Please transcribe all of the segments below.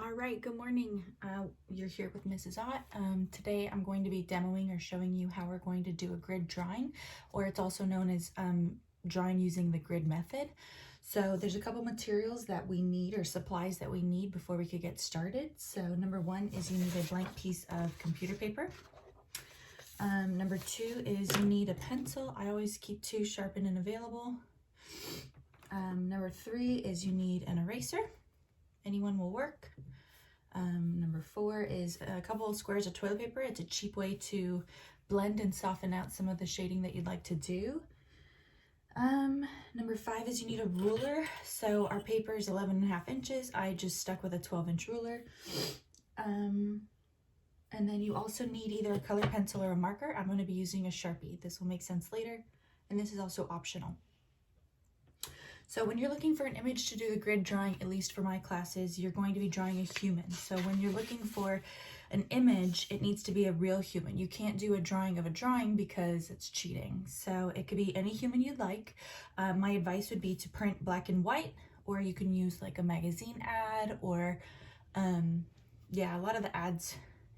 All right, good morning. You're here with Mrs. Ott. Today I'm going to be demoing or showing you how we're going to do a grid drawing, or it's also known as drawing using the grid method. So there's a couple materials that we need, or supplies that we need before we could get started. So number one is you need a blank piece of computer paper. Number two is you need a pencil. I always keep two sharpened and available. Number three is you need an eraser. Anyone will work. Number four is a couple of squares of toilet paper. It's a cheap way to blend and soften out some of the shading that you'd like to do. Number five is you need a ruler. So our paper is 11.5 inches. I just stuck with a 12-inch ruler. And then you also need either a colored pencil or a marker. I'm going to be using a Sharpie. This will make sense later. And this is also optional. So when you're looking for an image to do the grid drawing, at least for my classes, you're going to be drawing a human. So when you're looking for an image, it needs to be a real human. You can't do a drawing of a drawing because it's cheating. So it could be any human you'd like. My advice would be to print black and white, or you can use like a magazine ad, or yeah, a lot of the ads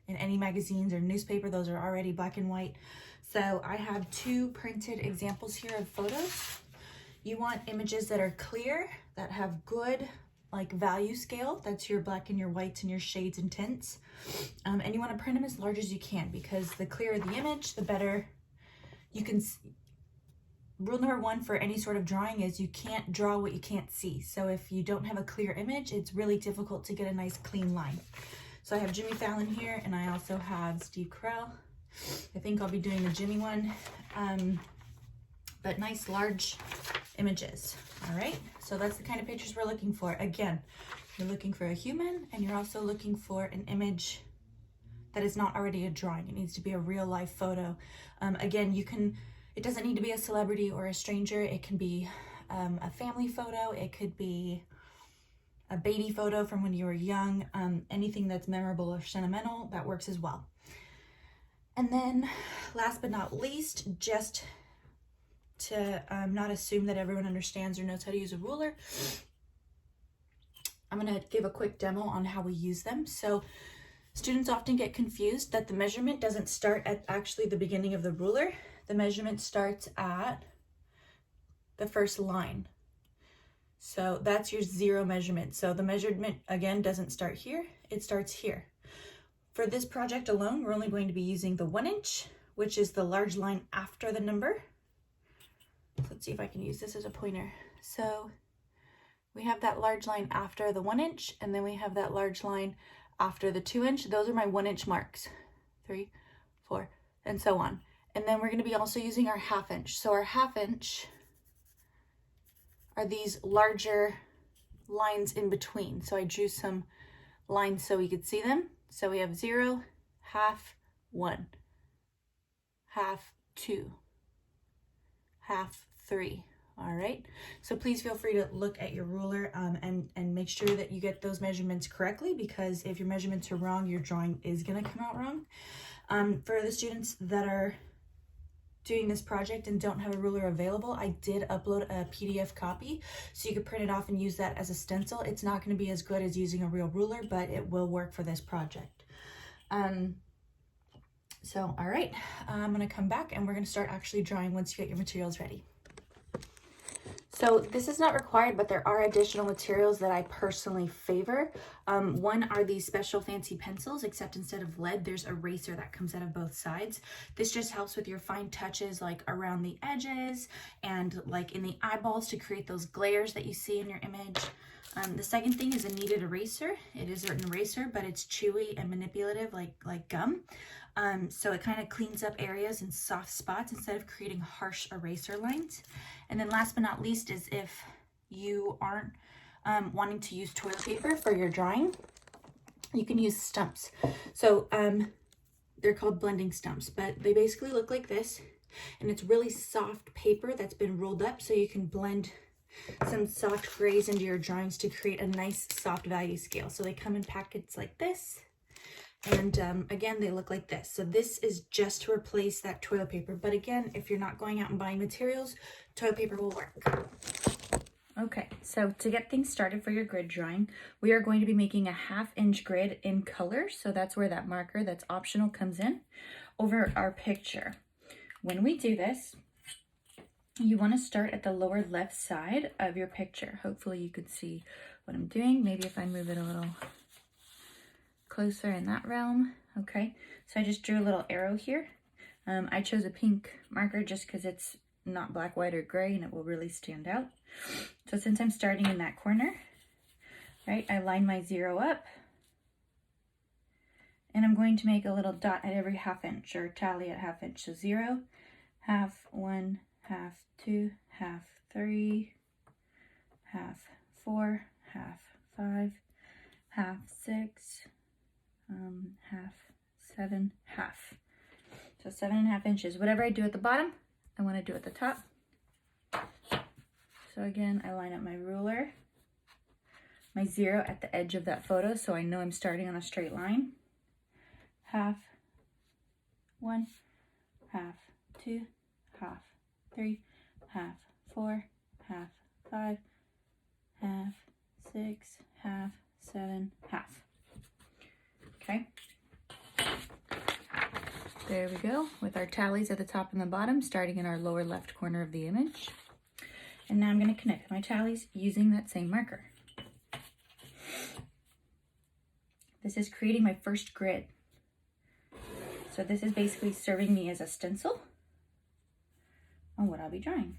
in any magazines or newspaper, those are already black and white. So I have two printed examples here of photos. You want images that are clear, that have good like value scale. That's your black and your whites and your shades and tints. And you want to print them as large as you can, because the clearer the image, the better you can. Rule number one for any sort of drawing is you can't draw what you can't see. So if you don't have a clear image, it's really difficult to get a nice clean line. So I have Jimmy Fallon here, and I also have Steve Carell. I think I'll be doing the Jimmy one. But nice large images. All right, so that's the kind of pictures we're looking for. Again, you're looking for a human, and you're also looking for an image that is not already a drawing. It needs to be a real life photo. Again, it doesn't need to be a celebrity or a stranger. It can be a family photo. It could be a baby photo from when you were young. Anything that's memorable or sentimental, that works as well. And then last but not least, just to not assume that everyone understands or knows how to use a ruler, I'm going to give a quick demo on how we use them. So students often get confused that the measurement doesn't start at actually the beginning of the ruler. The measurement starts at the first line. So that's your zero measurement. So the measurement, again, doesn't start here. It starts here. For this project alone, we're only going to be using the 1 inch, which is the large line after the number. Let's see if I can use this as a pointer. So we have that large line after the 1 inch, and then we have that large line after the 2 inch. Those are my 1 inch marks, 3, 4, and so on. And then we're going to be also using our 1/2 inch. So our 1/2 inch are these larger lines in between. So I drew some lines so we could see them. So we have 0, 1/2, 1, 1/2, 2, 1/2, 3. All right, so please feel free to look at your ruler and make sure that you get those measurements correctly, because if your measurements are wrong, your drawing is going to come out wrong. For the students that are doing this project and don't have a ruler available, I did upload a PDF copy so you could print it off and use that as a stencil. It's not going to be as good as using a real ruler, but it will work for this project. So, all right, I'm going to come back and we're going to start actually drawing once you get your materials ready. So this is not required, but there are additional materials that I personally favor. One are these special fancy pencils, except instead of lead, there's eraser that comes out of both sides. This just helps with your fine touches, like around the edges and like in the eyeballs, to create those glares that you see in your image. The second thing is a kneaded eraser. It is an eraser, but it's chewy and manipulative like gum. So it kind of cleans up areas and soft spots instead of creating harsh eraser lines. And then last but not least is if you aren't wanting to use toilet paper for your drawing, you can use stumps. So they're called blending stumps, but they basically look like this, and it's really soft paper that's been rolled up, so you can blend some soft grays into your drawings to create a nice soft value scale. So they come in packets like this. And again, they look like this. So this is just to replace that toilet paper. But again, if you're not going out and buying materials, toilet paper will work. Okay, so to get things started for your grid drawing, we are going to be making a 1/2 inch grid in color. So that's where that marker that's optional comes in over our picture. When we do this, you want to start at the lower left side of your picture. Hopefully you could see what I'm doing. Maybe if I move it a little closer in that realm. Okay, so I just drew a little arrow here. I chose a pink marker just because it's not black, white, or gray, and it will really stand out. So since I'm starting in that corner, right, I line my 0 up, and I'm going to make a little dot at every 1/2 inch, or tally at 1/2 inch. So 0, 1/2, 1, 1/2, 2, 1/2, 3, 1/2, 4, 1/2, 5, 1/2, 6, 1/2, 7, 1/2. So 7.5 inches. Whatever I do at the bottom, I want to do at the top. So again, I line up my ruler, my 0 at the edge of that photo, so I know I'm starting on a straight line. 1/2, 1, 1/2, 2, 1/2, 3, 1/2, 4, 1/2, 5, 1/2, 6, 1/2, 7, 1/2. Okay. There we go, with our tallies at the top and the bottom, starting in our lower left corner of the image. And now I'm going to connect my tallies using that same marker. This is creating my first grid. So this is basically serving me as a stencil on what I'll be drawing.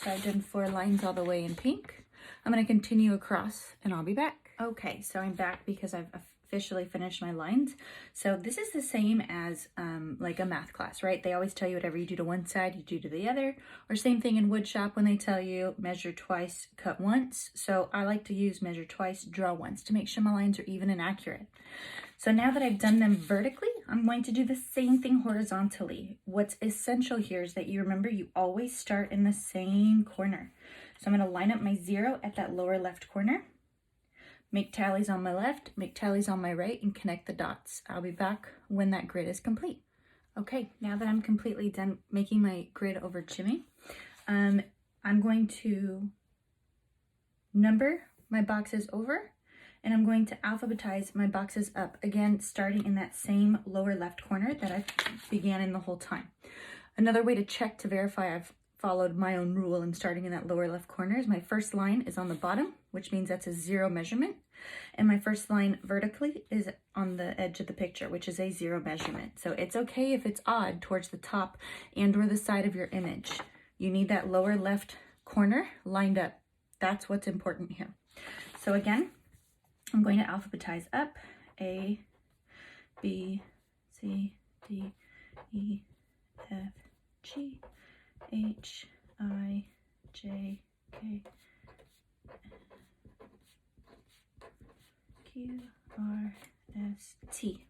So I've done 4 lines all the way in pink. I'm going to continue across and I'll be back. Okay, so I'm back because I've officially finished my lines. So this is the same as like a math class, right? They always tell you whatever you do to one side, you do to the other. Or same thing in wood shop when they tell you measure twice, cut once. So I like to use measure twice, draw once to make sure my lines are even and accurate. So now that I've done them vertically, I'm going to do the same thing horizontally. What's essential here is that you remember you always start in the same corner. So I'm going to line up my 0 at that lower left corner, make tallies on my left, make tallies on my right, and connect the dots. I'll be back when that grid is complete. Okay, now that I'm completely done making my grid over Jimmy, I'm going to number my boxes over, and I'm going to alphabetize my boxes up, again, starting in that same lower left corner that I began in the whole time. Another way to check to verify I've followed my own rule and starting in that lower left corner is my first line is on the bottom, which means that's a 0 measurement. And my first line vertically is on the edge of the picture, which is a 0 measurement. So it's okay if it's odd towards the top and or the side of your image. You need that lower left corner lined up. That's what's important here. So again, I'm going to alphabetize up A, B, C, D, E, F, G, H, I, J, K, Q, R, S, T.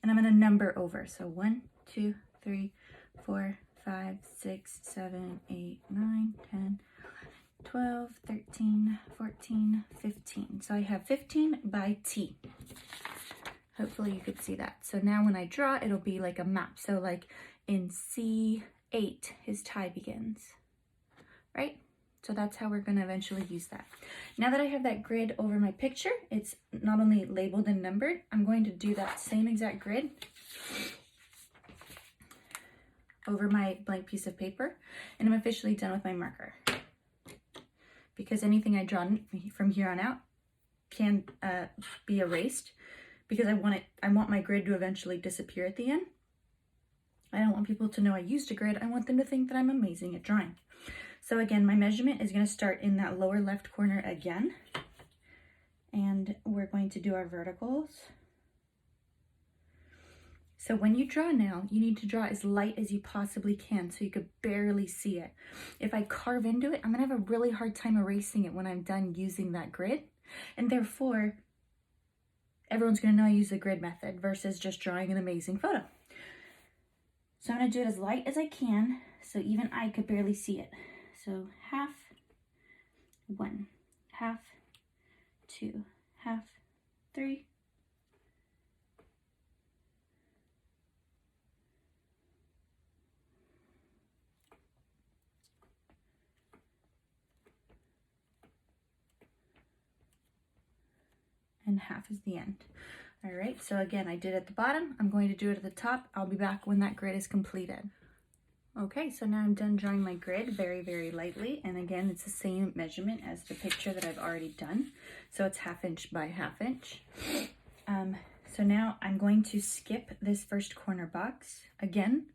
And I'm going to number over. So 1, 2, 3, 4, 5, 6, 7, 8, 9, 10, 12, 13, 14, 15. So I have 15 by T. Hopefully you could see that. So now when I draw, it'll be like a map. So like in C8, his tie begins, right? So that's how we're going to eventually use that. Now that I have that grid over my picture, it's not only labeled and numbered, I'm going to do that same exact grid over my blank piece of paper, and I'm officially done with my marker. Because anything I draw from here on out can be erased, because I want my grid to eventually disappear at the end. I don't want people to know I used a grid. I want them to think that I'm amazing at drawing. So again, my measurement is going to start in that lower left corner again. And we're going to do our verticals. So when you draw now, you need to draw as light as you possibly can so you could barely see it. If I carve into it, I'm going to have a really hard time erasing it when I'm done using that grid. And therefore, everyone's gonna know I use the grid method versus just drawing an amazing photo. So I'm gonna do it as light as I can, so even I could barely see it. So half, 1, half, 2, half, 3, and half is the end. All right, so again, I did at the bottom. I'm going to do it at the top. I'll be back when that grid is completed. Okay, so now I'm done drawing my grid very, very lightly. And again, it's the same measurement as the picture that I've already done. So it's 1/2 inch by 1/2 inch. So now I'm going to skip this first corner box. Again,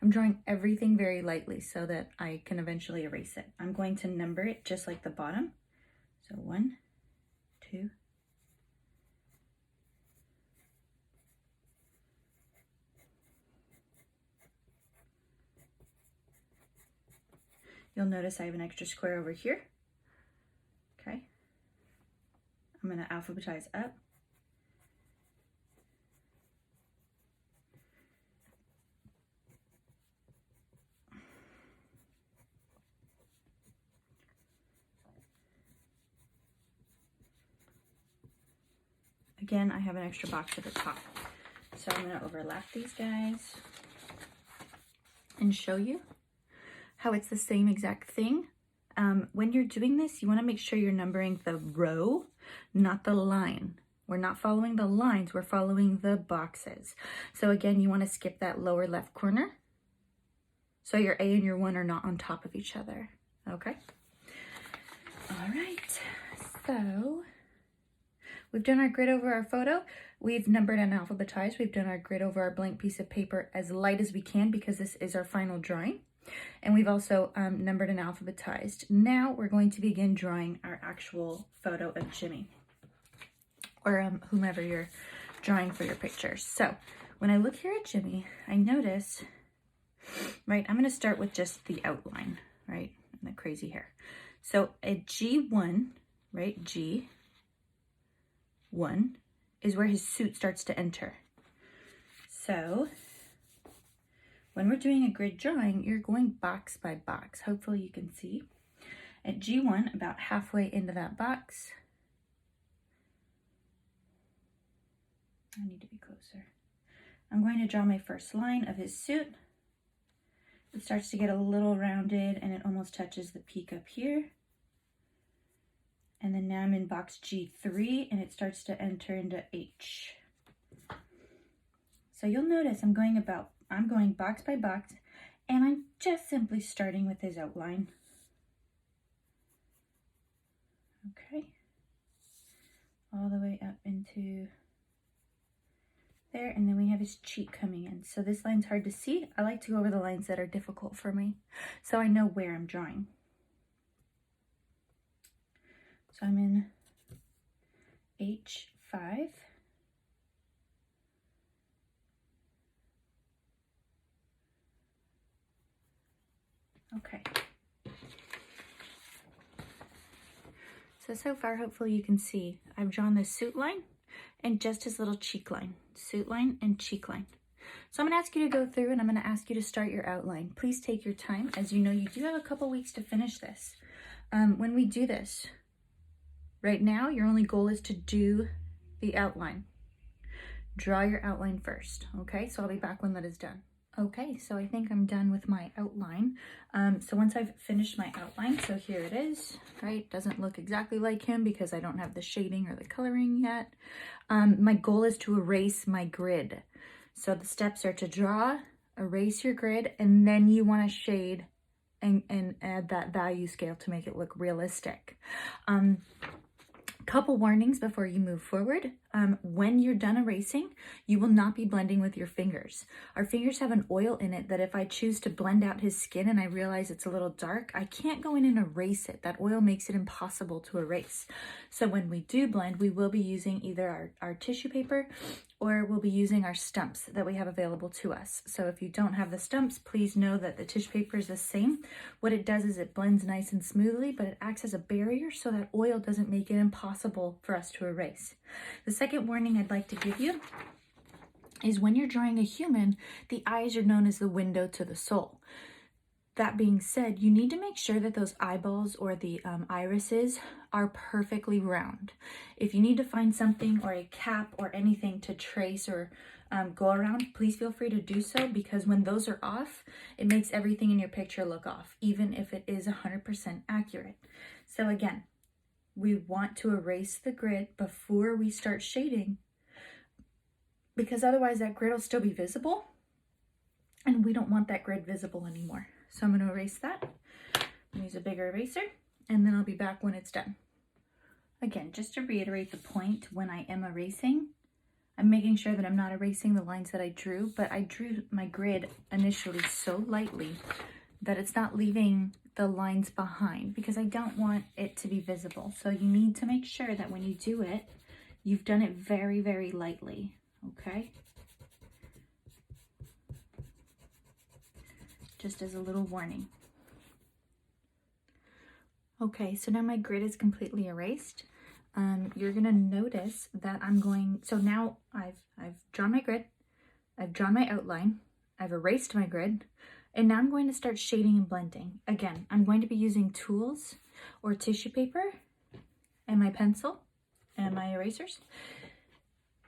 I'm drawing everything very lightly so that I can eventually erase it. I'm going to number it just like the bottom. So 1, 2, you'll notice I have an extra square over here. Okay. I'm going to alphabetize up. Again, I have an extra box at the top. So I'm going to overlap these guys and show you how it's the same exact thing. When you're doing this, you want to make sure you're numbering the row, not the line. We're not following the lines, we're following the boxes. So again, you want to skip that lower left corner. So your A and your 1 are not on top of each other, okay? All right, so we've done our grid over our photo. We've numbered and alphabetized. We've done our grid over our blank piece of paper as light as we can because this is our final drawing. And we've also numbered and alphabetized. Now we're going to begin drawing our actual photo of Jimmy or whomever you're drawing for your pictures. So when I look here at Jimmy, I notice, right, I'm going to start with just the outline, right, and the crazy hair. So at G1, right, G1 is where his suit starts to enter. So when we're doing a grid drawing, you're going box by box. Hopefully you can see. At G1, about halfway into that box, I need to be closer. I'm going to draw my first line of his suit. It starts to get a little rounded and it almost touches the peak up here. And then now I'm in box G3 and it starts to enter into H. So you'll notice I'm going box by box and I'm just simply starting with his outline. Okay. All the way up into there, and then we have his cheek coming in. So this line's hard to see. I like to go over the lines that are difficult for me so I know where I'm drawing. So I'm in H5. Okay. So far, hopefully you can see I've drawn this suit line and just his little cheek line. Suit line and cheek line. So I'm going to ask you to go through and I'm going to ask you to start your outline. Please take your time. As you know, you do have a couple weeks to finish this. When we do this, right now, your only goal is to do the outline. Draw your outline first, okay? So I'll be back when that is done. Okay, so I think I'm done with my outline. So once I've finished my outline, so here it is, right? Doesn't look exactly like him because I don't have the shading or the coloring yet. My goal is to erase my grid. So the steps are to draw, erase your grid, and then you want to shade and add that value scale to make it look realistic. Couple warnings before you move forward. When you're done erasing, you will not be blending with your fingers. Our fingers have an oil in it that if I choose to blend out his skin and I realize it's a little dark, I can't go in and erase it. That oil makes it impossible to erase. So when we do blend, we will be using either our tissue paper or we'll be using our stumps that we have available to us. So if you don't have the stumps, please know that the tissue paper is the same. What it does is it blends nice and smoothly, but it acts as a barrier so that oil doesn't make it impossible for us to erase. The second warning I'd like to give you is when you're drawing a human, the eyes are known as the window to the soul. That being said, you need to make sure that those eyeballs or the irises are perfectly round. If you need to find something or a cap or anything to trace or go around, please feel free to do so, because when those are off, it makes everything in your picture look off, even if it is 100% accurate. So again, we want to erase the grid before we start shading, because otherwise that grid will still be visible, and we don't want that grid visible anymore. So I'm going to erase that. Use a bigger eraser, and then I'll be back when it's done. Again, just to reiterate the point, when I am erasing, I'm making sure that I'm not erasing the lines that I drew, but I drew my grid initially so lightly that it's not leaving the lines behind, because I don't want it to be visible. So you need to make sure that when you do it, you've done it very, very lightly, okay? Just as a little warning. Okay, so now my grid is completely erased. You're gonna notice that so now I've drawn my grid, I've drawn my outline, I've erased my grid, and now I'm going to start shading and blending. Again, I'm going to be using tools or tissue paper and my pencil and my erasers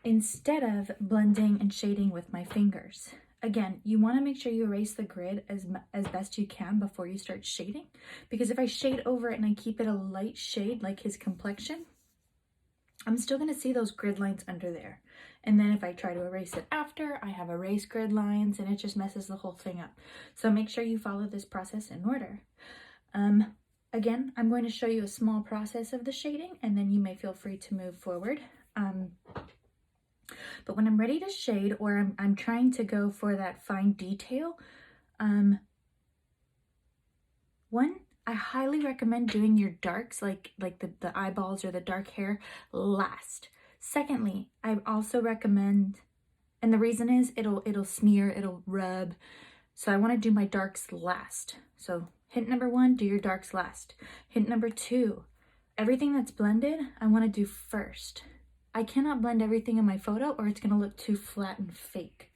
instead of blending and shading with my fingers. Again, you want to make sure you erase the grid as best you can before you start shading, because if I shade over it and I keep it a light shade like his complexion, I'm still going to see those grid lines under there. And then if I try to erase it after, I have erased grid lines and it just messes the whole thing up. So make sure you follow this process in order. Again, I'm going to show you a small process of the shading, and then you may feel free to move forward. But when I'm ready to shade, or I'm trying to go for that fine detail, one, I highly recommend doing your darks, like the eyeballs or the dark hair, last. Secondly, I also recommend, and the reason is it'll smear, it'll rub. So I want to do my darks last. So hint number 1, do your darks last. Hint number 2, everything that's blended, I want to do first. I cannot blend everything in my photo or it's going to look too flat and fake.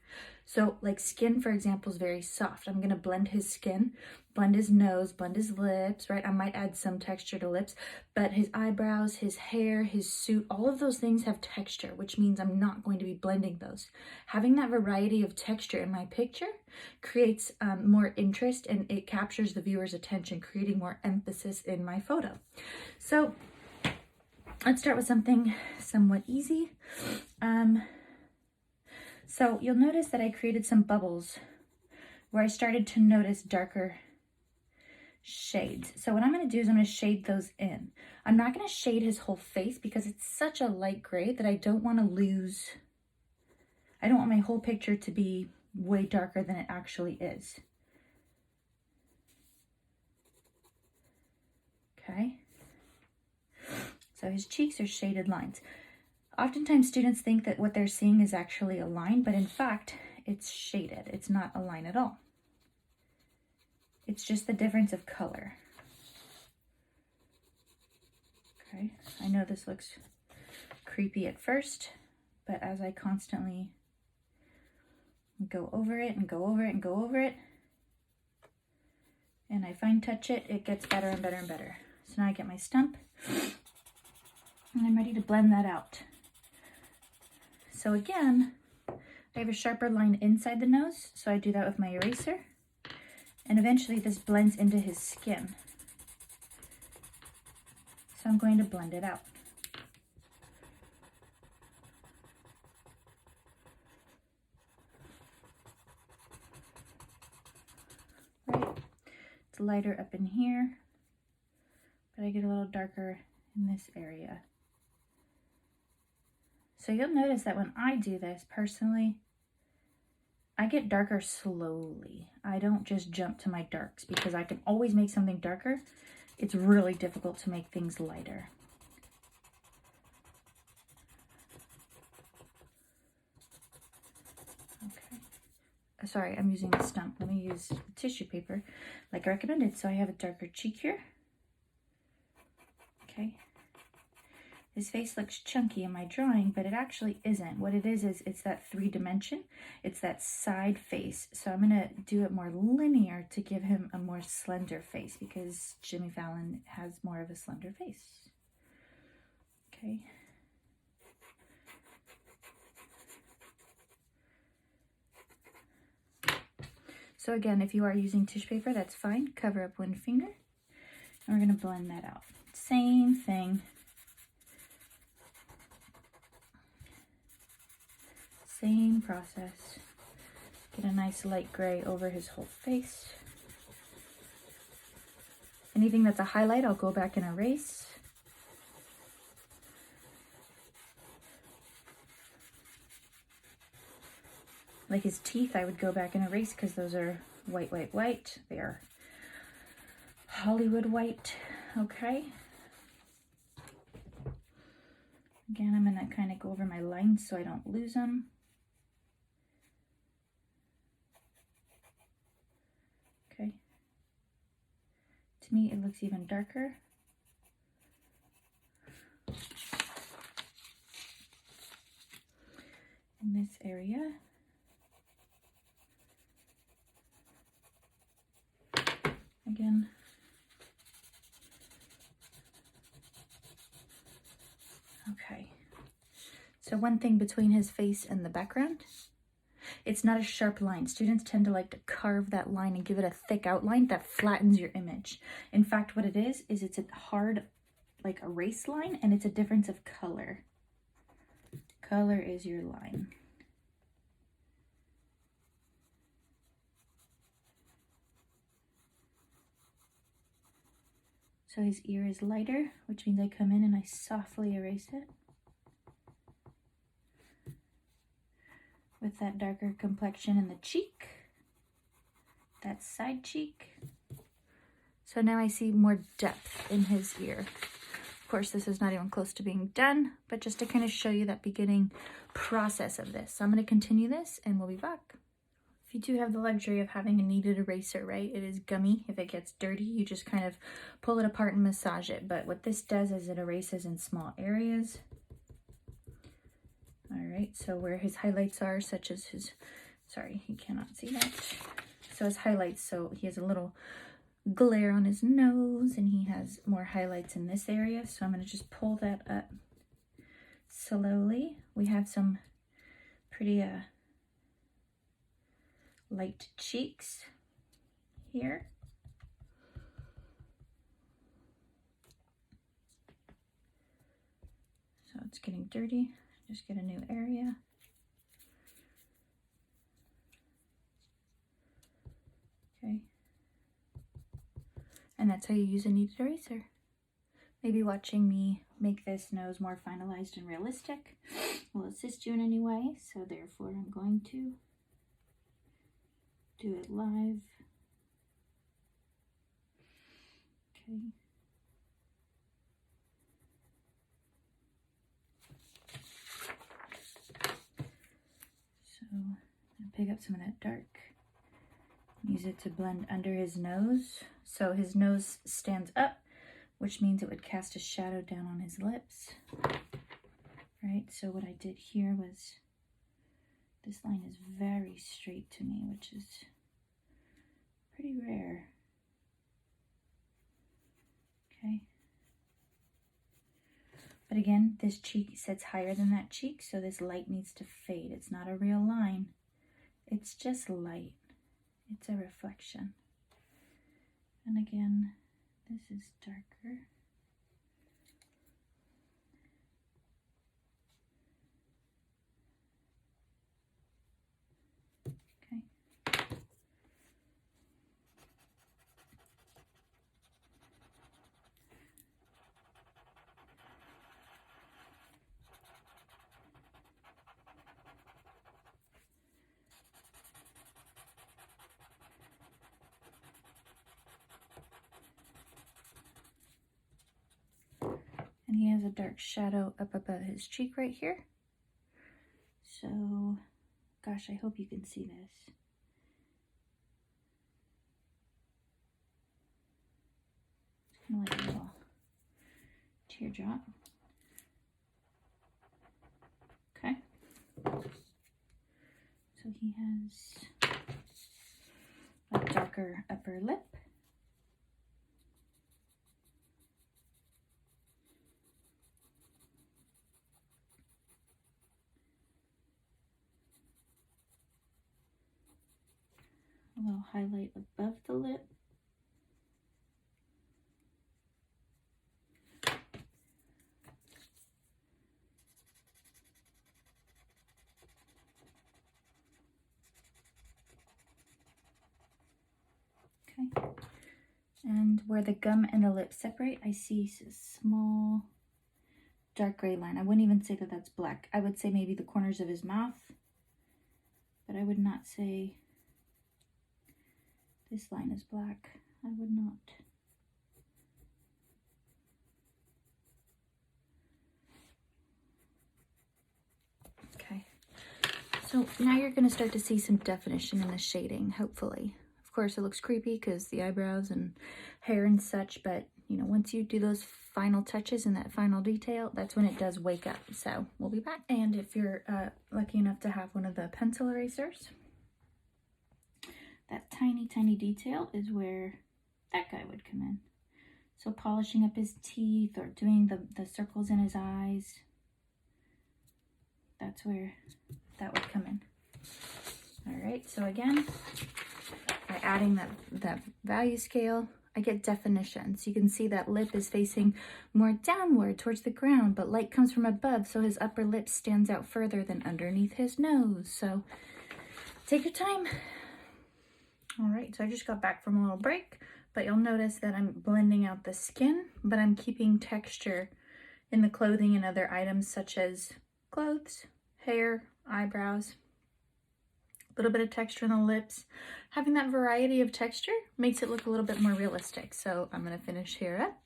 So like skin, for example, is very soft. I'm going to blend his skin, blend his nose, blend his lips, right? I might add some texture to lips, but his eyebrows, his hair, his suit, all of those things have texture, which means I'm not going to be blending those. Having that variety of texture in my picture creates more interest, and it captures the viewer's attention, creating more emphasis in my photo. So let's start with something somewhat easy. So you'll notice that I created some bubbles where I started to notice darker shades. So what I'm going to do is I'm going to shade those in. I'm not going to shade his whole face because it's such a light gray that I don't want my whole picture to be way darker than it actually is. Okay. So his cheeks are shaded lines. Oftentimes students think that what they're seeing is actually a line, but in fact, it's shaded. It's not a line at all. It's just the difference of color. Okay, I know this looks creepy at first, but as I constantly go over it and go over it and go over it, and I fine touch it, it gets better and better and better. So now I get my stump, and I'm ready to blend that out. So again, I have a sharper line inside the nose, so I do that with my eraser. And eventually this blends into his skin. So I'm going to blend it out. Right, it's lighter up in here, but I get a little darker in this area. So you'll notice that when I do this, personally, I get darker slowly. I don't just jump to my darks because I can always make something darker. It's really difficult to make things lighter. Okay. Sorry, I'm using the stump. Let me use tissue paper like I recommended. So I have a darker cheek here. Okay. His face looks chunky in my drawing, but it actually isn't. What it is it's that 3-dimension. It's that side face. So I'm gonna do it more linear to give him a more slender face because Jimmy Fallon has more of a slender face. Okay. So again, if you are using tissue paper, that's fine. Cover up one finger. And we're gonna blend that out. Same thing. Same process. Get a nice light gray over his whole face. Anything that's a highlight, I'll go back and erase. Like his teeth, I would go back and erase because those are white, white, white. They are Hollywood white, okay? Again, I'm gonna kind of go over my lines so I don't lose them. Okay. To me, it looks even darker. In this area. Again. Okay. So one thing between his face and the background, it's not a sharp line. Students tend to like to carve that line and give it a thick outline that flattens your image. In fact, what it is it's a hard, like erase line, and it's a difference of color. Color is your line. So his ear is lighter, which means I come in and I softly erase it. With that darker complexion in the cheek, that side cheek. So now I see more depth in his ear. Of course, this is not even close to being done, but just to kind of show you that beginning process of this. So I'm going to continue this and we'll be back. If you do have the luxury of having a kneaded eraser, right, it is gummy. If it gets dirty, you just kind of pull it apart and massage it. But what this does is it erases in small areas. All right, so where his highlights are, such as his, sorry, you cannot see that. So his highlights, so he has a little glare on his nose and he has more highlights in this area. So I'm going to just pull that up slowly. We have some pretty light cheeks here. So it's getting dirty. Just get a new area. Okay. And that's how you use a kneaded eraser. Maybe watching me make this nose more finalized and realistic will assist you in any way. So therefore I'm going to do it live. Okay. So I'll pick up some of that dark, use it to blend under his nose. So his nose stands up, which means it would cast a shadow down on his lips. Right, so what I did here was, this line is very straight to me, which is pretty rare. Okay. But again, this cheek sits higher than that cheek, so this light needs to fade. It's not a real line. It's just light. It's a reflection. And again, this is darker. Okay. And he has a dark shadow up above his cheek right here. So, gosh, I hope you can see this. It's kind of like a little teardrop. he has a darker upper lip. A little highlight above the lip. Okay. And where the gum and the lip separate, I see a small dark gray line. I wouldn't even say that that's black. I would say maybe the corners of his mouth, but I would not say this line is black. I would not. Okay. So now you're going to start to see some definition in the shading, hopefully. Of course, it looks creepy because the eyebrows and hair and such, but you know, once you do those final touches and that final detail, that's when it does wake up. So we'll be back. And if you're lucky enough to have one of the pencil erasers, that tiny, tiny detail is where that guy would come in. So polishing up his teeth or doing the circles in his eyes, that's where that would come in. All right, so again, by adding that value scale, I get definition. So you can see that lip is facing more downward towards the ground, but light comes from above, so his upper lip stands out further than underneath his nose. So take your time. All right, so I just got back from a little break, but you'll notice that I'm blending out the skin, but I'm keeping texture in the clothing and other items such as clothes, hair, eyebrows, a little bit of texture in the lips. Having that variety of texture makes it look a little bit more realistic. So I'm going to finish here up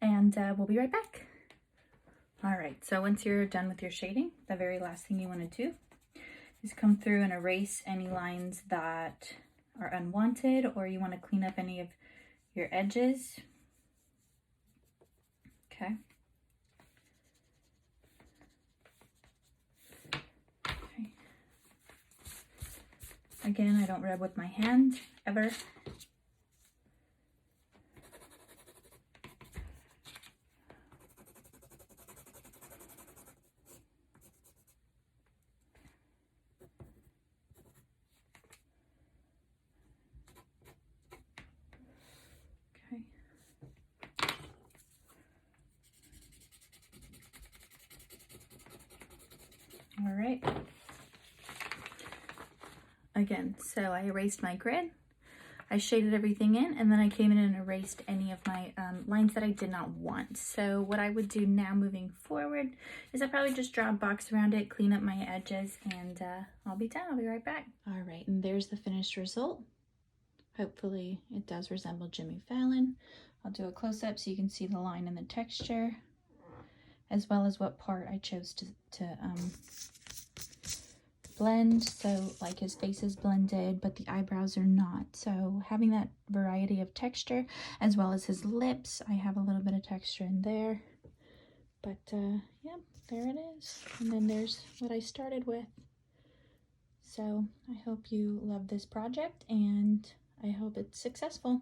and we'll be right back. All right, so once you're done with your shading, the very last thing you want to do is come through and erase any lines that are unwanted, or you want to clean up any of your edges. Okay. Again, I don't rub with my hand ever. Okay. All right. Again, so I erased my grid, I shaded everything in, and then I came in and erased any of my lines that I did not want. So what I would do now moving forward is I probably just draw a box around it, clean up my edges, and I'll be done. I'll be right back. All right, and there's the finished result. Hopefully it does resemble Jimmy Fallon. I'll do a close-up so you can see the line and the texture, as well as what part I chose to blend. So like his face is blended, but the eyebrows are not. So having that variety of texture, as well as his lips, I have a little bit of texture in there. But yeah, there it is. And then there's what I started with. So I hope you love this project and I hope it's successful.